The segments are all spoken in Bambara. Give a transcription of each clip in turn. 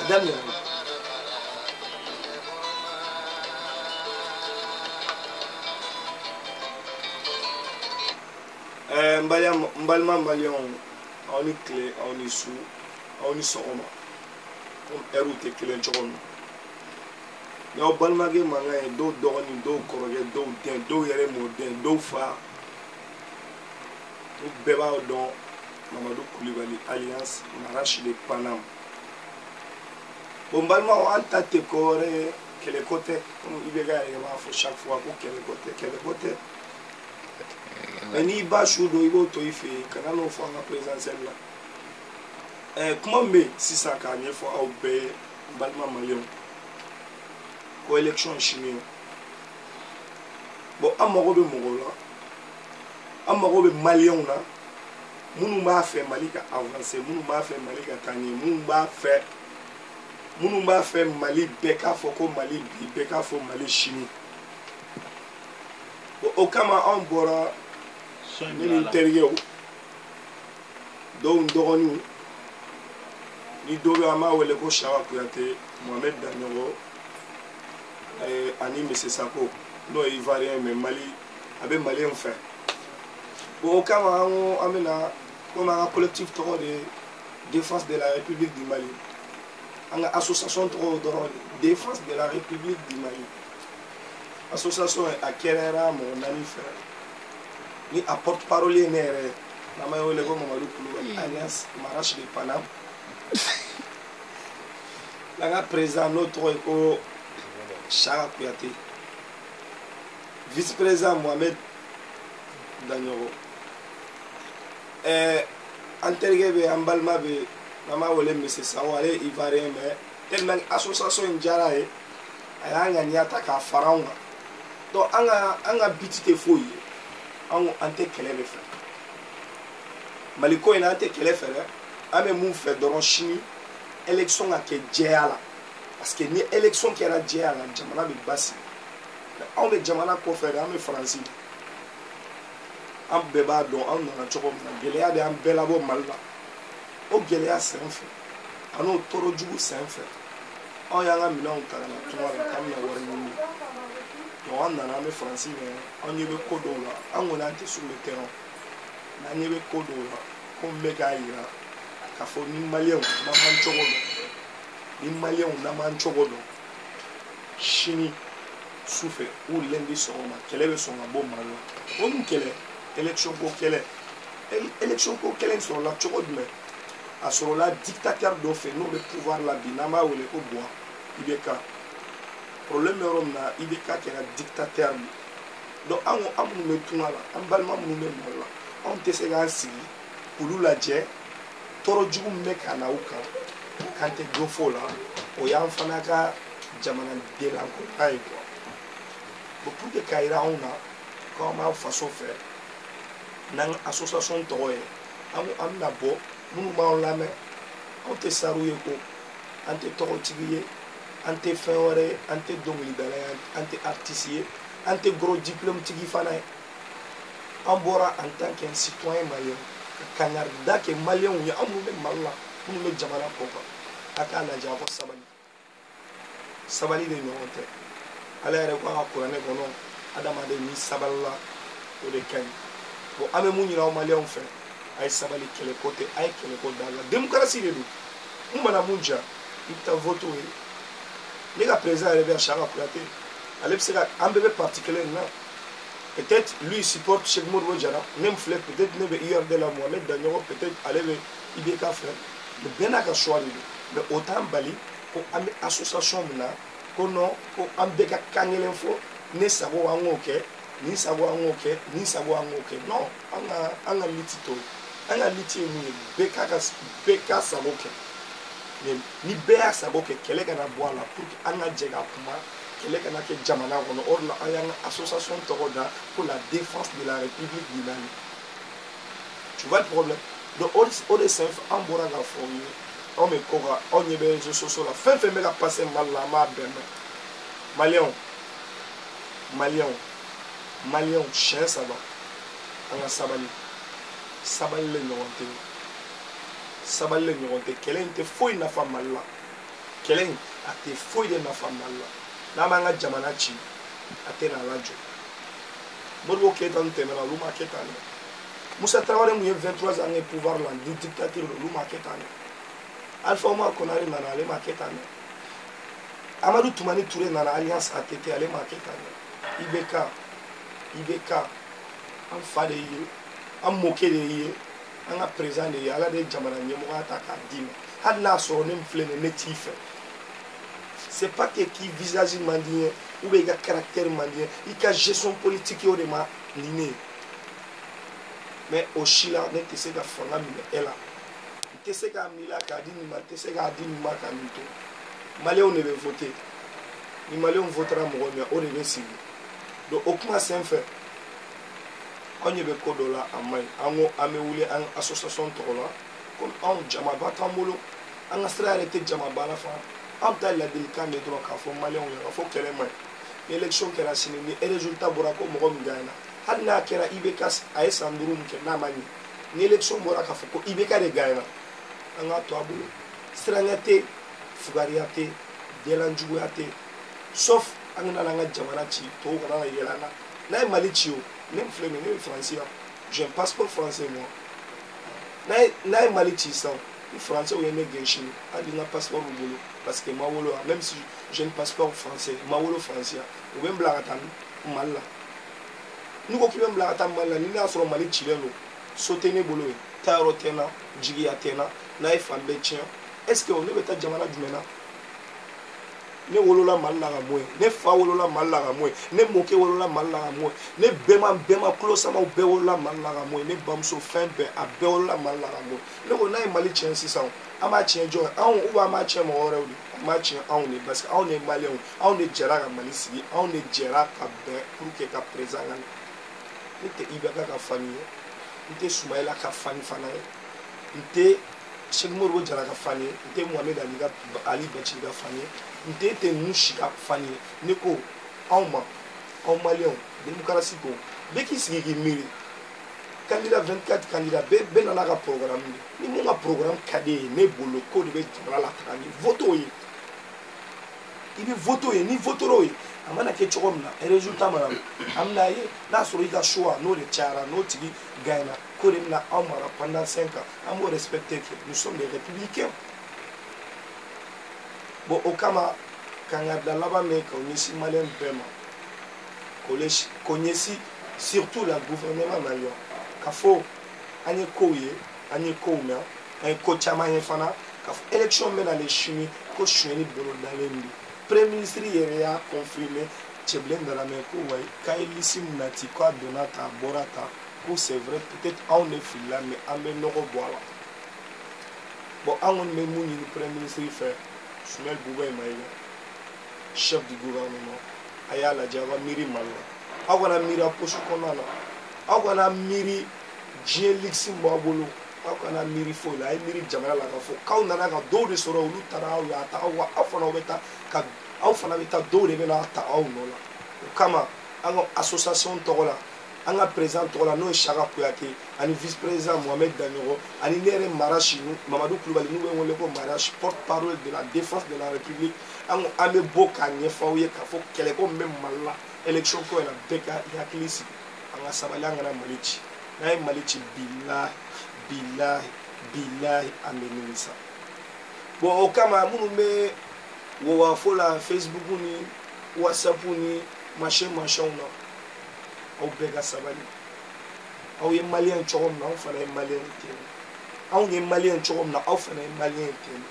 Damien. Mbalma Malion, on est clé, on est sous, on est soroma. On est routé qui est choron. Mais au balmagé manga et do dorni, do corrogé, do den, do yere modern, do fa. Tout béba don Mamadou Koulibaly Alliance Marache de Paname. Bon balma on a tate coré, quel côté, comme il y a chaque fois pour quel côté. Mais ni bachou do ibo to ife kana no fa na présence là comment mais si ça kanye fo au be balma malion ko élection chimie bon amoro be mogola amoro be malion là munu ba fait malika avancer munu ba fait malika kanye munu ba fait mali beka foko mali beka fo mali chimie bon au kama on bora ni l'intérieur donc doronu ni dobe ama wele ko Chara Kouyaté Mohamed Danyoro ani Messe Sako no ivoirien mais Mali avec malien fait bon kama on amena comme un collectif de défense de la République du Mali une association de défense de la République du Mali association à Kerera mon ami frère ni apporte parole nere na mayo le comme Mamadou Koulibaly Alliance Marache de Paname la président notre éco Chara Kouyaté vice-président Mohamed Danyoro antergebe ambalma be nama wole Messe Sawale ivoirien mais tellement association njara e ayanga niata ka faranga donc anga bitite foyi on ante kele le fait maliko ina ante kele fait ame mun fait dans chimie élection a ke djéala parce que ni élection qui era djéala jamana be basi on be jamana ko faire ame français am beba don on na choko na gelea de am belabo malba o gelea c'est un fait ano toro jugu c'est un fait on yanga milon kala na tuma kam na warni on a un français, on y est codo là, on a été sur le terrain. On y est codo là, comme Megaïra, Kafo ni malien, Naman Chogodo, ni malien, Naman Chogodo, Chini, souffle, ou lundi sur ma, quelle est son bon mal. On quelle est, élection pour quelle est, élection pour quelle est sur la Chogod, mais à ce moment-là, dictateur d'offre, nous le pouvoir la binama ou les bois, il est cas. Problème na ibeka qui est un dictateur donc on me tourne là on balma nous même là on te se gansi pour la dje toro jugu meka na uka quand te gofo là o ya mfana ka jamana de la ko ay quoi pour que kaira on a comment façon faire nan association toye am na bo munu ma on la mais on te sarouye ko ante toro tigiye ante fewore ante dongli dalay ante artiste ante gros diplôme tigi fanay ambora en tant qu'un citoyen malien kanarda ke malien ya amu me malla pour le jamana poko aka la jabo sabali de nonte ala re ko akurane kono adama de ni saballa o de kan bo ame mu nyira o malien fait ay sabali kele côté ay kele ko dala démocratie de mu mana munja ita voto les gars présents arrivés à Chara Kouyaté, un bébé particulier là. Peut-être lui supporte Cheikh Mourou Djara, même fleur, peut-être ne veut de la Mohamed Danyoro, peut-être aller vers Ibeka frère. Le bien à choisir, mais autant Bali, pour une association là, qu'on a, pour un béca kangé l'info, ni savoir en ok, ni savoir en ok, ni savoir en ok. Non, on a litito, on a liti béca savoir ok. Ni bea sabo ke kele kana boala pour anga jega kuma kele kana ke jamana kono or la ayanga association toroda pour la défense de la République du Mali. Tu vois le problème? Donc on est simple en bora la folie on me kora on y be je so la fin me la passer mal la ma ben malien chien ça va anga sabali le nyonte sabale nyonte kele nte foi na fa malla kelen a tɛ foyi de nafa mali la n'a m'an ka jamana ci a tɛ na lajɔ Modibo Keita nu tɛmɛna olu ma kɛ tan dɛ Musa Traoré mun ye 23 ans kɛ pouvoir la du dictateur olu ma kɛ tan dɛ Alpha Oumar Konaré nana ale ma kɛ tan dɛ Amadou Toumani Touré nana Alliance ATT ale ma kɛ tan dɛ IBK an fa de ye an mɔkɛ de ye an ka président de ye ala de jamana ɲɛmɔgɔya ta k'a d'i ma hali n'a sɔrɔ ne min filɛ nin ye ne t'i fɛ c'est pas que k'i visage man di ye ou bien i ka caractère man di ye i ka gestion politique o de ma ni ne ye mais o si la ne tɛ se ka fanga minɛ e la n tɛ se k'a minɛ k'a di nin ma n tɛ se k'a di nin ma ka nin to maliyɛnw de bɛ voter ni maliyɛnw votera mɔgɔ min o de bɛ sigi donc o kuma sen fɛ anw ɲɛ bɛ ko dɔ la a man ɲi an ko an bɛ wuli an association tɔgɔ la komi anw jamaba t'an bolo an ka sira yɛrɛ tɛ jamaba la fana anw ta ladilikan de dɔrɔn k'a fɔ maliyɛnw ye k'a fɔ kɛlɛ man ɲi ni élection kɛra sini ni résultat bɔra ko mɔgɔ min gagnera hali n'a kɛra IBK a ye san 5 min kɛ n'a ma ɲɛ ni élection bɔra k'a fɔ ko IBK de gagnera an k'a to a bolo siranya tɛ fugariya tɛ dɛlanjuguya tɛ sauf an ka na an ka jamana ci tɔw kana na yɛlɛ an na n'a ye Mali ci o ne filɛ nin ye ne bɛ Faransi yan j'ai un passeport français moi n'a ye Mali ci sisan ni français ou ye ne gɛn sini hali n ka passeport b'u bolo parce que ma wolo yan même si j'ai un passeport français ma wolo Faransi yan u bɛ n bila ka taa Mali la n'u ko k'i bɛ n bila ka taa Mali la ni ne y'a sɔrɔ Mali cilen don so tɛ ne bolo yen taayɔrɔ tɛ n na jigiya tɛ n na n'a ye fan bɛɛ tiɲɛ est-ce que ne bɛ taa jamana jumɛn na ne wolola Mali la ka mɔ yen ne fa wolola Mali la ka mɔ yen ne mɔkɛ wolola Mali la ka mɔ yen ne bɛɛma kulo samaw bɛɛ wolola Mali la ka mɔ yen ne bamuso fɛn bɛɛ a bɛɛ wolola Mali la ka mɔ yen ne ko n'a ye Mali tiɲɛ sisan an b'a tiɲɛ jɔn anw ou bien an b'a tiɲɛ mɔgɔ wɛrɛw de an b'a tiɲɛ anw de parce que anw de ye maliyɛnw anw de jɛra ka Mali sigi anw de jɛra ka bɛn pour que ka président ka na ne tɛ IBK ka fani ye n tɛ Soumaïla ka fani fana ye n tɛ Cheikh Modibo Diarra ka fani ye n tɛ Mohamed Ali Bachir ka fani ye n tɛ ninnu si ka fani ye ne ko anw ma anw maliyɛnw démocratie ko bɛɛ k'i sigi k'i miiri candidat 24 candidat bɛɛ nana ka programme de ni mun ka programme ka di ye ne bolo k'o de bɛ jamana lataga ni vote o ye i bɛ vote o ye ni vote o ye a mana kɛ cogo min na résultat mana an bɛna ye n'a sɔrɔ i ka choix n'o de cayara n'o tigi gagnera k'o de bɛna anw mara pendant 5 ans an b'o respecter que nous sommes des républicains bon o kama k'an ka da laban min k'o ɲɛsin maliyɛn bɛɛ ma k'o ɲɛsin surtout la gouvernement malien k'a fɔ an ye kow ye an ye kow mɛn an ye ko caman ye fana k'a fɔ élection bɛ nalen sini ko sonyɛli bolo dalen don premier ministre yɛrɛ y'a confirmer cɛbilen Dramé ko wayi k'a ye liste min nati k'a donna ta a bɔra ta ko c'est vrai peut-être anw de filila mais an bɛ nɔgɔ bɔ a la bon an kɔni bɛ mun ɲini premier ministre fɛ Soumaïla Boubèye Maïga chef du gouvernement a y'a lajɛ aw ka miiri Mali la aw kana miiri a poche kɔnɔna na aw kana miiri diɲɛ luxe min b'aw bolo aw kana miiri foyi la a ye miiri jamana la k'a fɔ k'aw nana ka dɔw de sɔrɔ olu taara aw y'a ta aw wa aw fana bɛ taa ka aw fana bɛ taa dɔw de bɛ n'a ta aw nɔ la o kama an ka association tɔgɔ la an ka président tɔgɔ la n'o ye Saka Kuyate ani vice président Mohamed Daɲɔgɔn ani ne yɛrɛ Marashi Mamadou Kulubali n'u bɛ wele ko Marashi porte parole de la défense de la République an bɛ bɔ k'a ɲɛfɔ aw ye k'a fɔ kɛlɛko min bɛ Mali la élection ko in na bɛɛ ka hakili sigi an ka sabali an kana Mali ci n'a ye Mali ci bilahi an bɛ nimisa bon o kama minnu bɛ wɔwafo la Facebook ni WhatsApp ni machin na aw bɛɛ ka sabali aw ye maliyɛn cogo min na aw fana ye maliyɛn ten anw ye maliyɛn cogo min na aw fana ye maliyɛn ten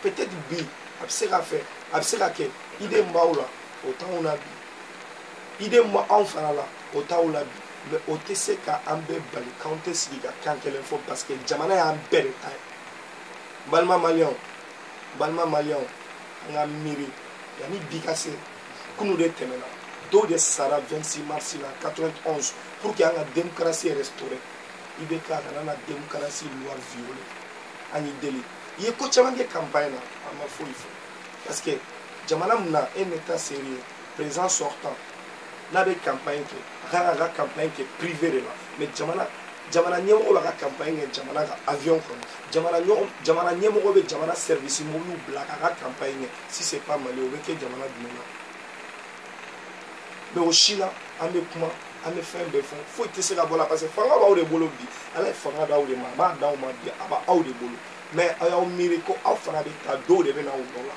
peut-être bi a bɛ se ka kɛ idée min b'aw la o t'anw na bi idée min b'anw fana la o t'aw la bi mais o tɛ se ka an bɛɛ bali k'anw tɛ sigi ka kan kelen fɔ parce que jamana y'an bɛɛ de ta ye balima maliyɛnw an ka miiri yanni bi ka se kunu de tɛmɛna dɔw de sara 26 mars la 91 pour que an ka démocratie restaurée IBK kana na démocratie loi violée an y'i deli i ye ko caman kɛ campagne na an ma foyi fɔ parce que jamana min na un état sérieux président sortant n'a bɛ campagne kɛ a kan ka campagne kɛ privé de la mais jamana jamana ɲɛmɔgɔ b'a ka campagne kɛ jamana ka avion kɔnɔ jamana ɲɛmɔgɔ bɛ jamana service mobile bila k'a ka campagne kɛ si c'est pas Mali o bɛ kɛ jamana jumɛn na mais o si la an bɛ kuma an bɛ fɛn bɛɛ fɔ foyi tɛ se ka bɔ la parce que fanga b'aw de bolo bi ala ye fanga d'aw de ma a b'a d'aw ma bi a b'aw de bolo mais aw y'aw miiri ko aw fana bɛ taa dɔw de bɛ na aw nɔ la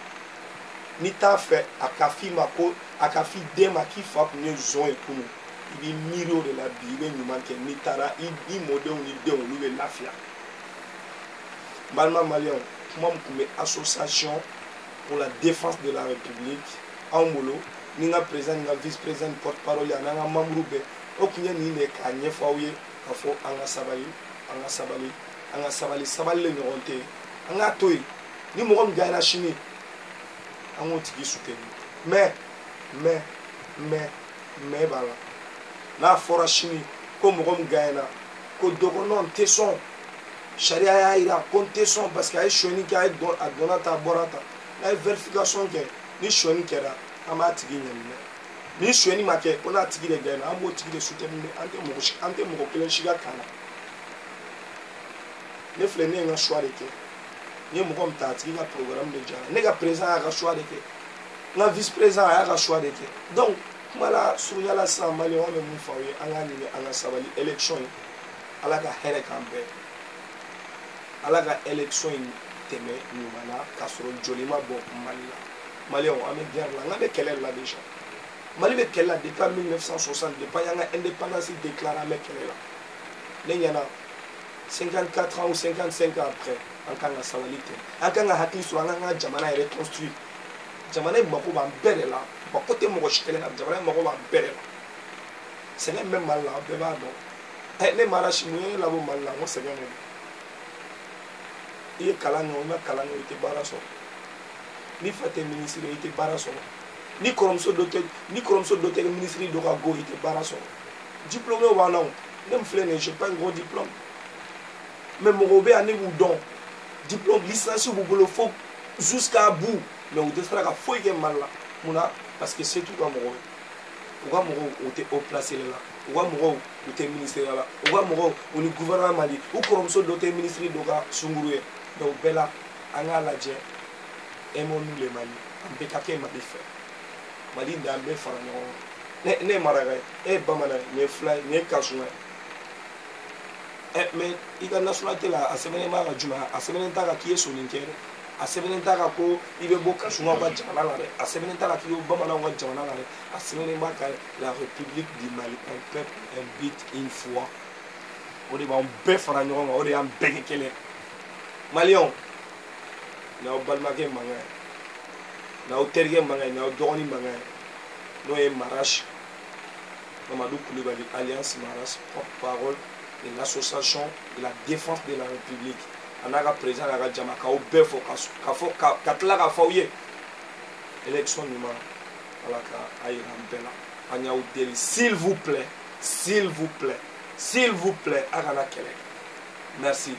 n'i t'a fɛ a ka f'i ma ko a ka f'i den ma k'i fa tun ye zɔn ye kunun i b'i miiri o de la bi i bɛ ɲuman kɛ n'i taara i mɔdenw ni denw olu bɛ lafiya n balima maliyɛnw kuma min tun bɛ association pour la défense de la république anw bolo ni n ka président ni n ka vice président ni porte parole ani an ka membre bɛɛ o tun ye nin de k'a ɲɛfɔ aw ye k'a fɔ an ka sabali an ka sabali an ka sabali sabali le ɲɔgɔn tɛ yen an k'a to yen ni mɔgɔ min gagnera sini an k'o tigi soutenir mais b'a la n'a fɔra sini ko mɔgɔ min gagnera ko dɔgɔnɔ n tɛ sɔn sariya y'a jira ko n tɛ sɔn parce que a ye sonyani kɛ a donna ta a bɔra ta n'a ye vérification kɛ ni sonyani kɛra an b'a tigi ɲaminɛ ni sonyani ma kɛ ko n'a tigi de gagnera an b'o tigi de soutenir an tɛ mɔgɔ kelen si ka kan na ne filɛ ne ye n ka choix de kɛ n ye mɔgɔ min ta a tigi ka programme de diyara ne ka président y'a ka choix de kɛ n ka vice président a y'a ka choix de kɛ donc kuma la surunya la sisan maliyɛnw an bɛ mun fɔ aw ye an k'a ɲini an ka sabali élection ye ala ka hɛrɛ k'an bɛɛ ala ka élection in tɛmɛ ɲuman na k'a sɔrɔ joli ma bɔ mali la maliyɛnw an bɛ guerre la n k'an bɛ kɛlɛ la déjà mali bɛ kɛlɛ la depuis 1960 depuis an ka indépendance déclarée an bɛ kɛlɛ la ne ɲɛna 54 ans ou 55 ans après an kan ka sabali tɛ an kan ka hakili sɔrɔ an kan ka jamana yɛrɛ construire jamana in mako b'an bɛɛ de la mako tɛ mɔgɔ si kelen na jamana in mako b'an bɛɛ de la sɛgɛn bɛ mali la bɛɛ b'a dɔn ne mara si mun ye labɔ mali la n ko sɛgɛn de don i ye kalan kɛ o ma kalan kɛ i tɛ baara sɔrɔ ni fa tɛ ministre i tɛ baara sɔrɔ ni kɔrɔmuso dɔ tɛ ministre dɔ ka go i tɛ baara sɔrɔ diplômé b'an na o ne min filɛ nin ye j'ai pas un gros diplôme mais mɔgɔw bɛ yan ne b'u dɔn diplôme licence b'u bolo fo jusqu'à bout mais u tɛ se ka foyi kɛ mali la munna parce que c'est tout ka mɔgɔw ye u ka mɔgɔw u tɛ haut placé la u ka mɔgɔw u tɛ ministère la u ka mɔgɔw u ni gouvernement mali u kɔrɔmuso dɔ tɛ ministre dɔ ka sunkuru ye donc bɛɛ la an k'a lajɛ aimons-nous le Mali an bɛɛ ka kɛ mali fɛ mali de an bɛɛ fara ɲɔgɔn kan ne ye maraka ye e ye bamanan ye nin ye fila ye nin ye kasuma ye mais i ka nationalité la a sɛbɛnnen b'a ka jumɛn a sɛbɛnnen t'a kan k'i ye sonin kɛ dɛ a sɛbɛnnen t'a kan ko i bɛ bɔ kasumaw ka jamana la dɛ a sɛbɛnnen t'a kan k'i bɛ bamananw ka jamana la dɛ a sɛbɛnnen b'a kan la république du Mali un peuple un but une foi o de b'an bɛɛ fara ɲɔgɔn kan o de y'an bɛɛ kɛ kelen maliyɛnw n'aw balimakɛ mankan ye n'aw terikɛ mankan ye n'aw dɔgɔnin mankan ye n'o ye Marache Mamadou Koulibaly alliance Marache porte-parole de l'association de la défense de la République a n'a ka président n'a ka jama k'aw bɛɛ fɔ ka tila k'a fɔ aw ye élection ɲuman ala ka a yira an bɛɛ la an y'aw deli s'il vous plaît a kana kɛlɛ merci.